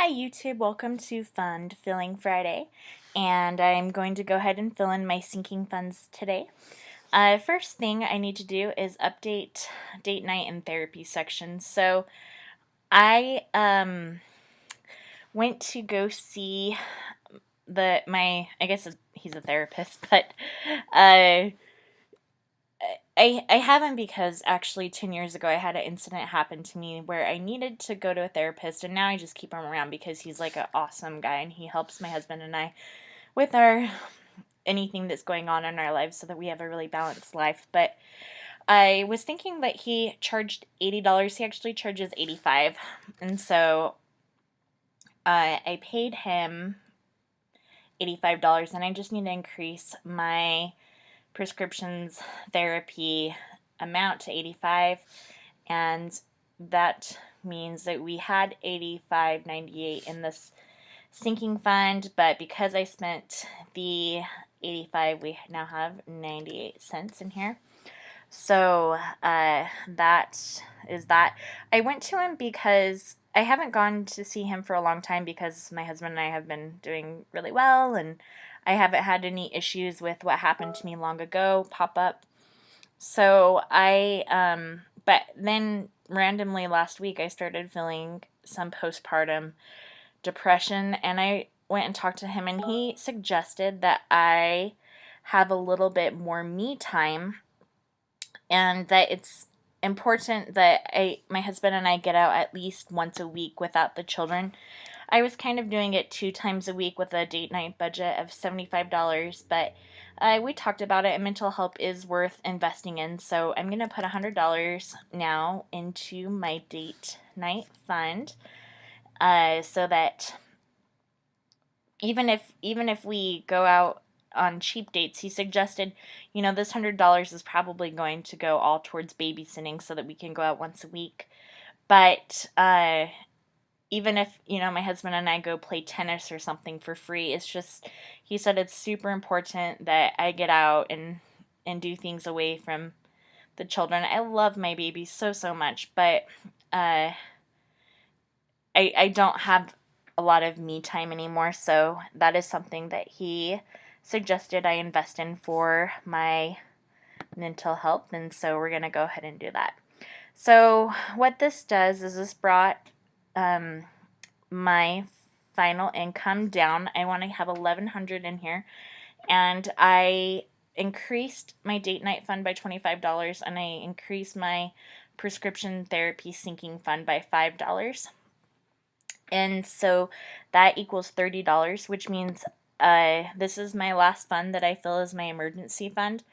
Hi YouTube, welcome to Fund Filling Friday, and I'm going to go ahead and fill in my sinking funds today. First thing I need to do is update date night and therapy section. So I went to go see I guess he's a therapist, but uh, I haven't because actually 10 years ago I had an incident happen to me where I needed to go to a therapist, and now I just keep him around because he's like an awesome guy and he helps my husband and I with our anything that's going on in our lives so that we have a really balanced life. But I was thinking that he charged $80. He actually charges $85. And so I paid him $85, and I just need to increase my prescriptions therapy amount to 85, and that means that we had 85.98 in this sinking fund, but because I spent the 85, we now have 98 cents in here. So that is that. I went to him because I haven't gone to see him for a long time because my husband and I have been doing really well, and I haven't had any issues with what happened to me long ago pop up. So but then randomly last week I started feeling some postpartum depression, and I went and talked to him, and he suggested that I have a little bit more me time, and that it's important that my husband and I get out at least once a week without the children. I was kind of doing it 2 times a week with a date night budget of $75, but we talked about it, and mental health is worth investing in, so I'm going to put $100 now into my date night fund, so that even if we go out on cheap dates, he suggested, this $100 is probably going to go all towards babysitting so that we can go out once a week. But even if, my husband and I go play tennis or something for free, it's just, he said it's super important that I get out and do things away from the children. I love my baby so much, but I don't have a lot of me time anymore, so that is something that he suggested I invest in for my mental health, and so we're going to go ahead and do that. So what this does is this brought my final income down. I want to have $1,100 in here, and I increased my date night fund by $25, and I increased my prescription therapy sinking fund by $5. And so that equals $30, which means this is my last fund that I feel is my emergency fund.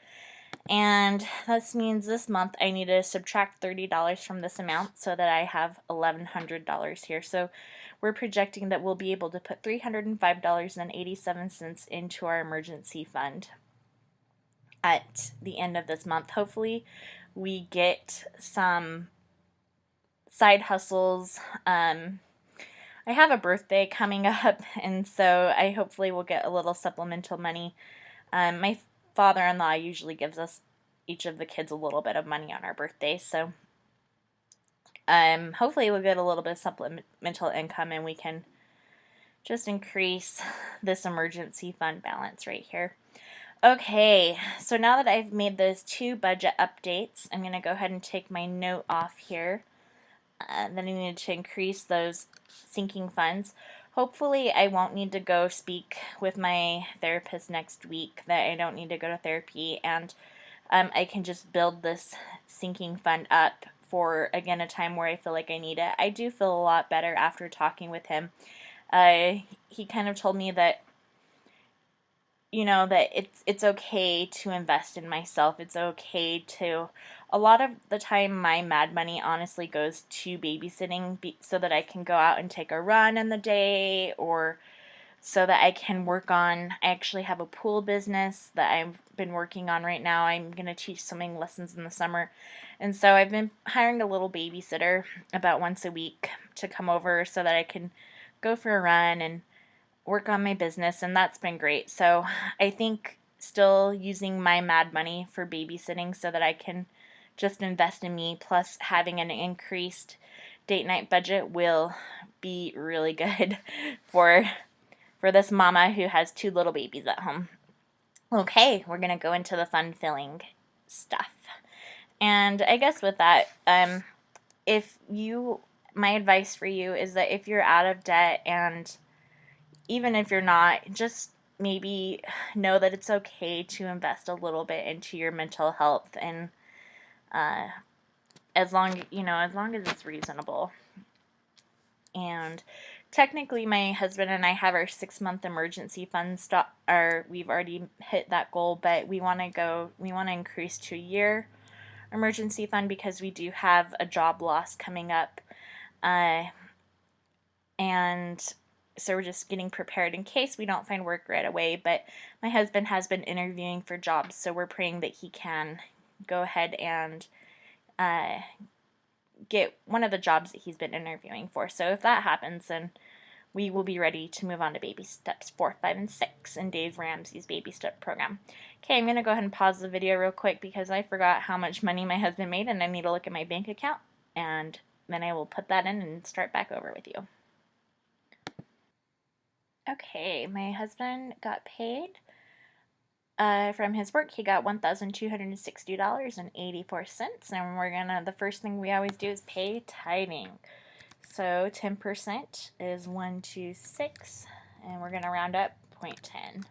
And this means this month I need to subtract $30 from this amount so that I have $1,100 here. So we're projecting that we'll be able to put $305.87 into our emergency fund at the end of this month. Hopefully we get some side hustles. I have a birthday coming up, and so I hopefully will get a little supplemental money. My father-in-law usually gives us each of the kids a little bit of money on our birthday, so hopefully we'll get a little bit of supplemental income, and we can just increase this emergency fund balance right here. Okay, so now that I've made those 2 budget updates, I'm going to go ahead and take my note off here. Then I need to increase those sinking funds. Hopefully I won't need to go speak with my therapist next week, that I don't need to go to therapy, and I can just build this sinking fund up for, again, a time where I feel like I need it. I do feel a lot better after talking with him. He kind of told me that that it's okay to invest in myself. It's okay to, a lot of the time my mad money honestly goes to babysitting so that I can go out and take a run in the day, or so that I can work on, I actually have a pool business that I've been working on right now. I'm going to teach swimming lessons in the summer, and so I've been hiring a little babysitter about once a week to come over so that I can go for a run and work on my business, and that's been great. So I think still using my mad money for babysitting so that I can just invest in me, plus having an increased date night budget will be really good for this mama who has 2 little babies at home. Okay, we're gonna go into the fun filling stuff. And I guess with that, my advice for you is that if you're out of debt, and even if you're not, just maybe know that it's okay to invest a little bit into your mental health, and as long as it's reasonable. And technically, my husband and I have our 6-month emergency fund we've already hit that goal, but we want to increase to a year emergency fund because we do have a job loss coming up. And so we're just getting prepared in case we don't find work right away. But my husband has been interviewing for jobs, so we're praying that he can go ahead and get one of the jobs that he's been interviewing for. So if that happens, then we will be ready to move on to baby steps 4, 5, and 6 in Dave Ramsey's baby step program. Okay, I'm going to go ahead and pause the video real quick because I forgot how much money my husband made, and I need to look at my bank account, and then I will put that in and start back over with you. Okay, my husband got paid from his work. He got $1,260.84, and the first thing we always do is pay tithing. So 10% is 126, and we're gonna round up 0.10.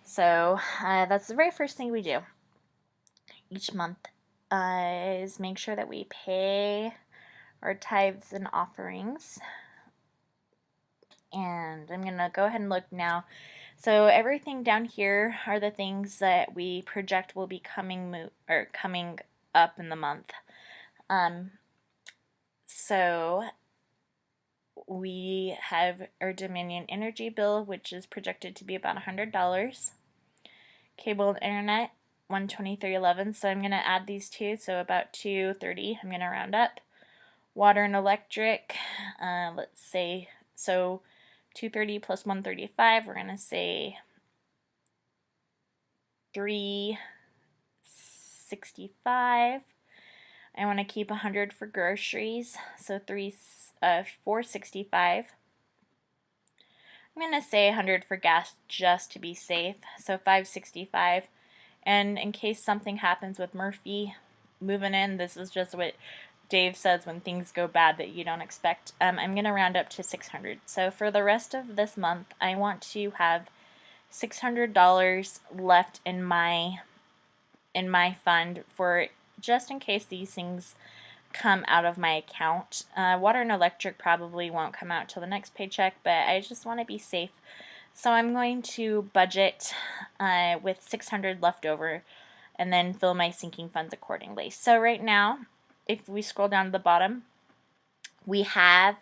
So that's the very first thing we do each month, is make sure that we pay our tithes and offerings. And I'm gonna go ahead and look now. So everything down here are the things that we project will be coming up in the month. So we have our Dominion energy bill, which is projected to be about $100. Cable and internet, $123.11. So I'm gonna add these two, so about $230. I'm gonna round up. Water and electric, let's say, so $230 plus $135, we're going to say $365. I want to keep $100 for groceries, so $465. I'm going to say $100 for gas just to be safe, so $565. And in case something happens with Murphy moving in, this is just what Dave says when things go bad that you don't expect. I'm going to round up to $600. So for the rest of this month, I want to have $600 left in my fund for just in case these things come out of my account. Water and electric probably won't come out till the next paycheck, but I just want to be safe. So I'm going to budget with $600 left over, and then fill my sinking funds accordingly. So right now, if we scroll down to the bottom, we have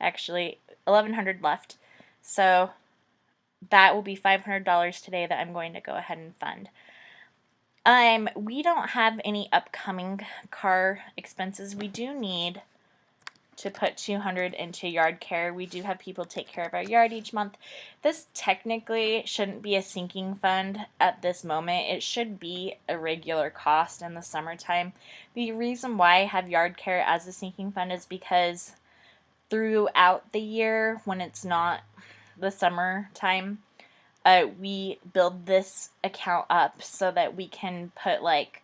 actually $1,100 left. So that will be $500 today that I'm going to go ahead and fund. We don't have any upcoming car expenses. We do need to put $200 into yard care. We do have people take care of our yard each month. This technically shouldn't be a sinking fund at this moment. It should be a regular cost in the summertime. The reason why I have yard care as a sinking fund is because throughout the year, when it's not the summertime, we build this account up so that we can put, like,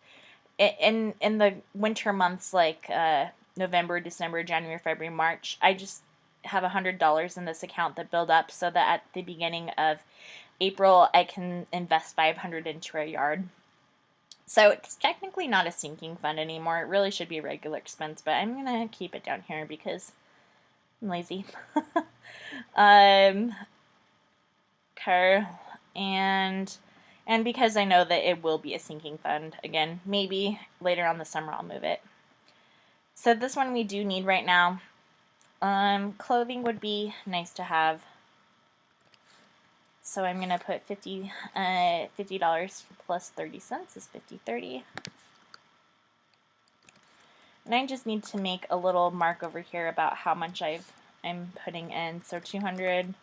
in the winter months, like November, December, January, February, March, I just have $100 in this account that build up so that at the beginning of April I can invest $500 into our yard. So it's technically not a sinking fund anymore. It really should be a regular expense, but I'm gonna keep it down here because I'm lazy. And because I know that it will be a sinking fund again. Maybe later on the summer I'll move it. So this one we do need right now. Clothing would be nice to have. So I'm going to put $50 plus 30 cents is $50.30. And I just need to make a little mark over here about how much I'm putting in. So $250,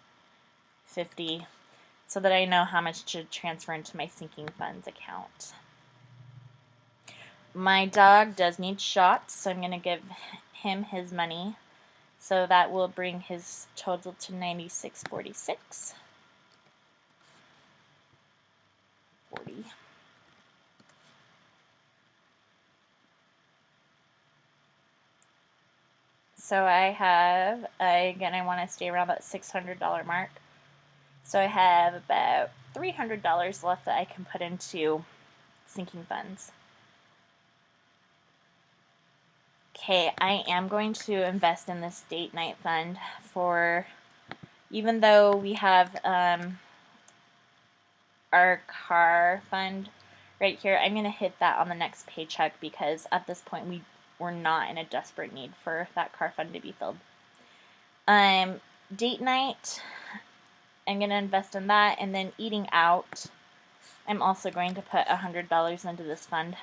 so that I know how much to transfer into my sinking funds account. My dog does need shots, so I'm going to give him his money. So that will bring his total to $96.46. 40. So I have, again, I want to stay around that $600 mark. So I have about $300 left that I can put into sinking funds. Okay, I am going to invest in this date night fund for, even though we have our car fund right here, I'm going to hit that on the next paycheck because at this point we're not in a desperate need for that car fund to be filled. Date night, I'm going to invest in that, and then eating out, I'm also going to put $100 into this fund.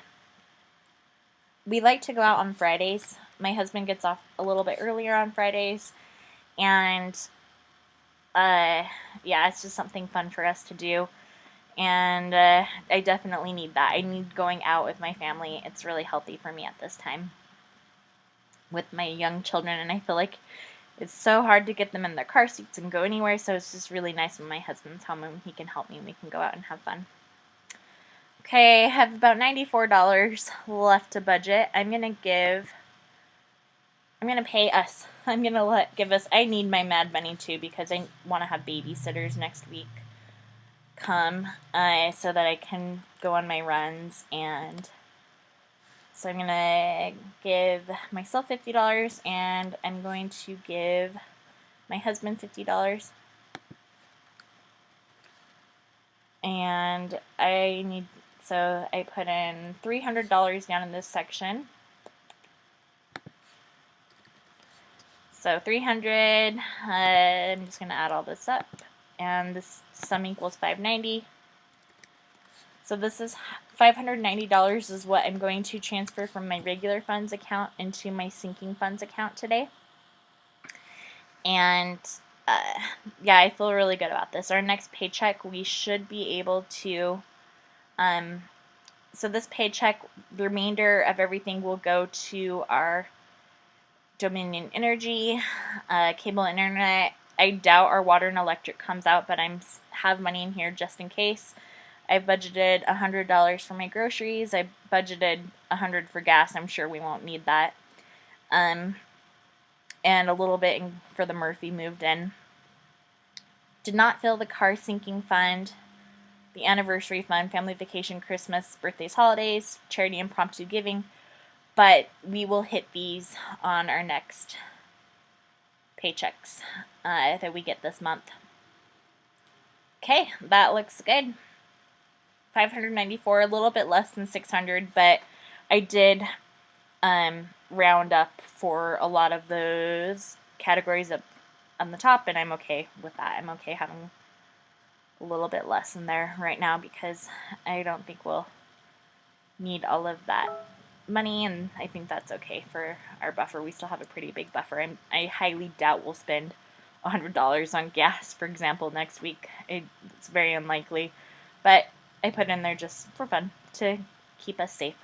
We like to go out on Fridays. My husband gets off a little bit earlier on Fridays, and yeah, it's just something fun for us to do. And I definitely need that. I need going out with my family. It's really healthy for me at this time with my young children, and I feel like it's so hard to get them in their car seats and go anywhere, so it's just really nice when my husband's home and he can help me and we can go out and have fun. Okay, I have about $94 left to budget. I'm going to pay us. I'm going to give us, I need my mad money too because I want to have babysitters next week come so that I can go on my runs, and so I'm going to give myself $50 and I'm going to give my husband $50. And so I put in $300 down in this section. So 300, I'm just going to add all this up, and this sum equals $590. So this is $590 is what I'm going to transfer from my regular funds account into my sinking funds account today. And yeah, I feel really good about this. Our next paycheck, we should be able to, so this paycheck, the remainder of everything will go to our Dominion Energy, cable and internet. I doubt our water and electric comes out, but I have money in here just in case. I budgeted $100 for my groceries. I budgeted $100 for gas. I'm sure we won't need that. And a little bit for the Murphy moved in. Did not fill the car sinking fund, the anniversary fund, family vacation, Christmas, birthdays, holidays, charity, impromptu giving, but we will hit these on our next paychecks that we get this month. Okay, that looks good. 594, a little bit less than 600, but I did round up for a lot of those categories up on the top, and I'm okay with that. I'm okay having a little bit less in there right now because I don't think we'll need all of that money, and I think that's okay for our buffer. We still have a pretty big buffer. I highly doubt we'll spend $100 on gas, for example, next week. It's very unlikely, but I put in there just for fun to keep us safe.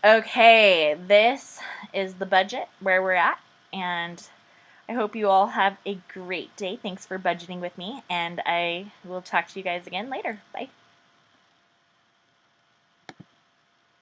Okay, this is the budget where we're at, and I hope you all have a great day. Thanks for budgeting with me, and I will talk to you guys again later. Bye.